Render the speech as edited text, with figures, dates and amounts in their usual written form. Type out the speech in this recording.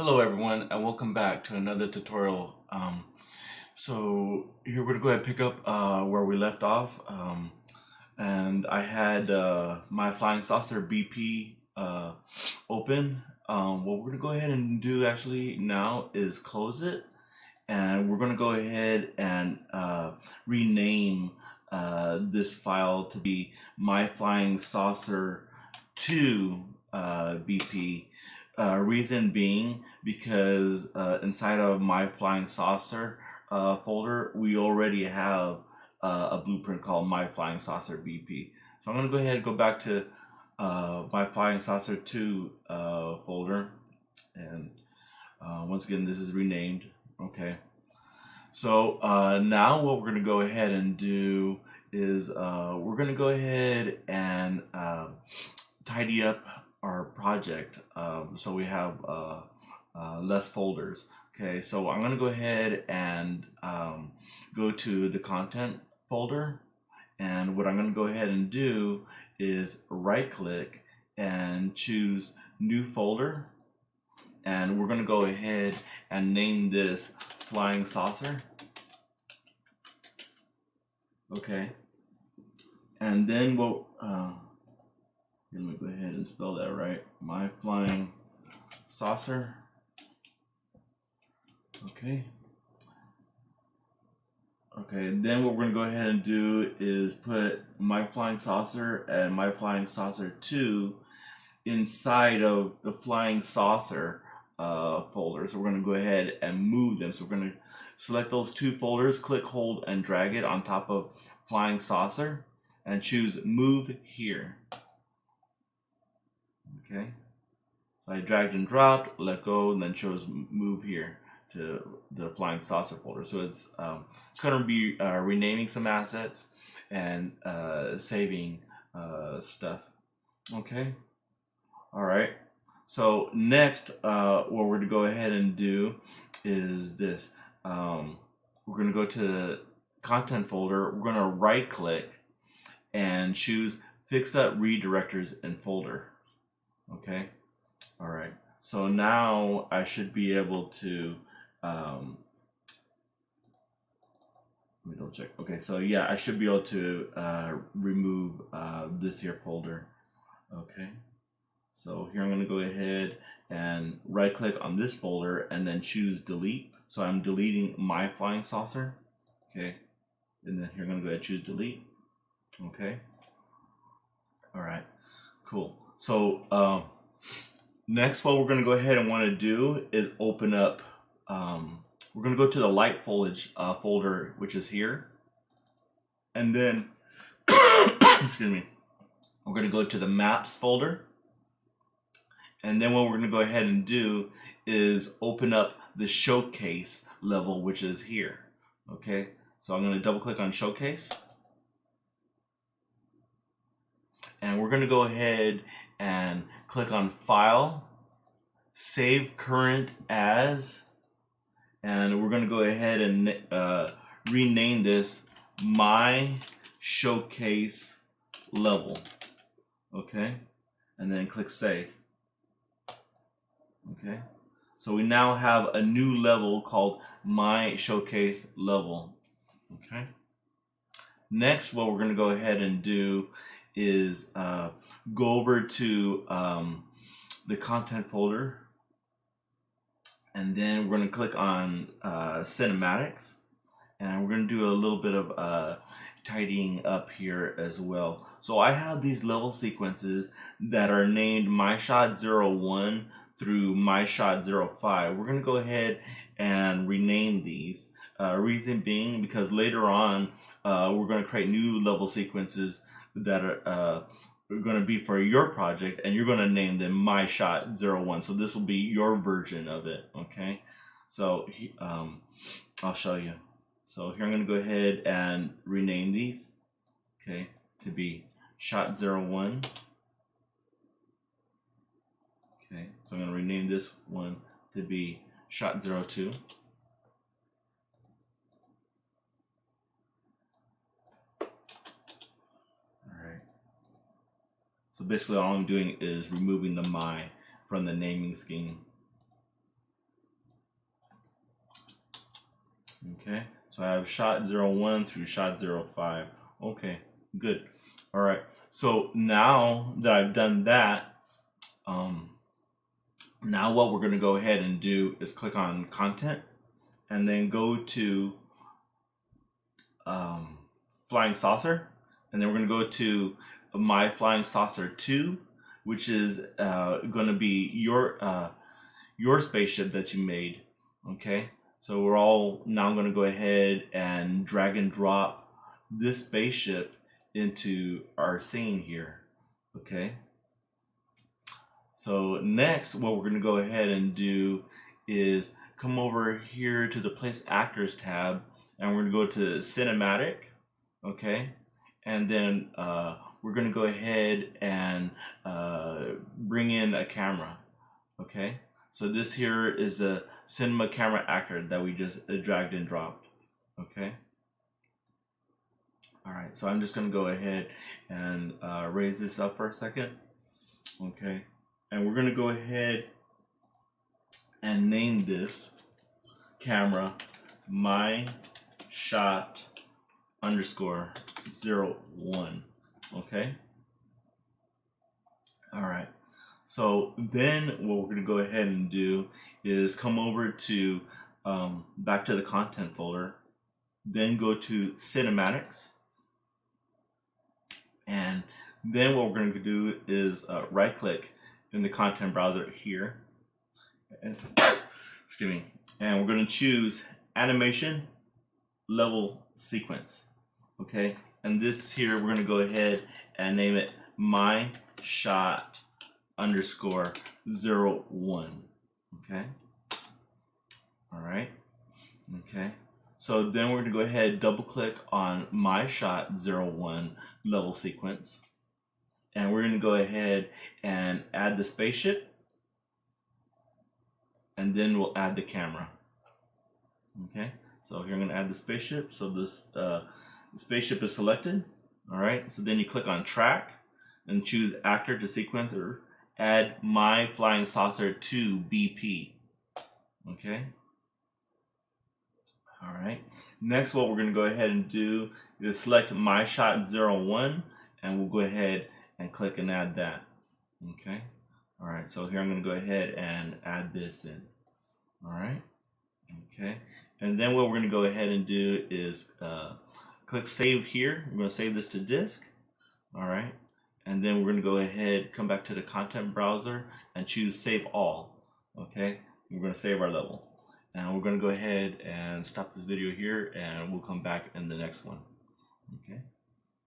Hello everyone and welcome back to another tutorial. So here we're going to go ahead and pick up where we left off. And I had my flying saucer BP open. What we're going to go ahead and do actually now is close it. And we're going to go ahead and rename this file to be my flying saucer 2 BP. Reason being because inside of my flying saucer folder, we already have a blueprint called my flying saucer BP. So I'm going to go ahead and go back to my flying saucer 2 folder, and once again this is renamed. Okay, so now what we're going to go ahead and do is we're going to go ahead and tidy up our project so we have less folders. Okay, so I'm going to go ahead and go to the content folder, and what I'm going to go ahead and do is right click and choose new folder, and we're going to go ahead and name this flying saucer. Okay, and then we'll let me go ahead and spell that right. My flying saucer. Okay. Okay, then what we're going to go ahead and do is put my flying saucer and my flying saucer 2 inside of the flying saucer folder. So we're going to go ahead and move them. So we're going to select those two folders, click, hold, and drag it on top of flying saucer, and choose move here. Okay, so I dragged and dropped, let go, and then chose move here to the flying saucer folder. So it's going to be renaming some assets and saving stuff. Okay, all right. So next, what we're going to go ahead and do is this. We're going to go to the content folder. We're going to right click and choose fix up redirectors and folder. Okay, all right. So now I should be able to let me double check. Okay, so yeah, I should be able to remove this here folder. Okay, so here I'm going to go ahead and right click on this folder and then choose delete. So I'm deleting my flying saucer. Okay, and then here I'm going to go ahead and choose delete. Okay, all right, cool. So next, what we're going to go ahead and want to do is open up, we're going to go to the light foliage folder, which is here. And then, excuse me, we're going to go to the maps folder. And then what we're going to go ahead and do is open up the showcase level, which is here. Okay, so I'm going to double click on showcase. And we're going to go ahead and click on File, Save Current As, and we're going to go ahead and rename this My Showcase Level. Okay, and then click Save. Okay, so we now have a new level called My Showcase Level. Okay, next, what we're going to go ahead and do is go over to the content folder, and then we're going to click on cinematics, and we're going to do a little bit of tidying up here as well. So I have these level sequences that are named My Shot 01 through My Shot 05. We're going to go ahead and rename these. Reason being because later on we're going to create new level sequences that are going to be for your project, and you're going to name them My Shot 01. So this will be your version of it. Okay, so I'll show you. So here I'm going to go ahead and rename these, okay, to be Shot 01. Okay, so I'm going to rename this one to be Shot 02. So basically all I'm doing is removing the my from the naming scheme. Okay, so I have shot 01 through shot 05. Okay, good. All right, so now that I've done that, now what we're going to go ahead and do is click on content and then go to flying saucer, and then we're going to go to my flying saucer 2, which is going to be your spaceship that you made. Okay, so we're all now going to go ahead and drag and drop this spaceship into our scene here. Okay, so next what we're going to go ahead and do is come over here to the place actors tab, and we're going to go to cinematic. Okay, and then we're going to go ahead and bring in a camera. Okay, so this here is a cinema camera actor that we just dragged and dropped. Okay, all right, so I'm just going to go ahead and raise this up for a second. Okay, and we're going to go ahead and name this camera my shot _01. Okay, all right, so then what we're going to go ahead and do is come over to back to the content folder, then go to cinematics, and then what we're going to do is right click in the content browser here, and excuse me, and we're going to choose animation level sequence. Okay, and this here we're going to go ahead and name it my shot _01. Okay, all right, okay, so then we're going to go ahead and double click on my shot 01 level sequence, and we're going to go ahead and add the spaceship, and then we'll add the camera. Okay, so here I'm going to add the spaceship. So this the spaceship is selected. All right, so then you click on track and choose actor to sequencer, add my flying saucer to BP. Okay, all right, next what we're going to go ahead and do is select my shot 01, and we'll go ahead and click and add that. Okay, all right, so here I'm going to go ahead and add this in. All right, okay, and then what we're going to go ahead and do is click save here. We're going to save this to disk. All right, and then we're going to go ahead, come back to the content browser and choose save all. Okay, we're going to save our level, and we're going to go ahead and stop this video here, and we'll come back in the next one. Okay.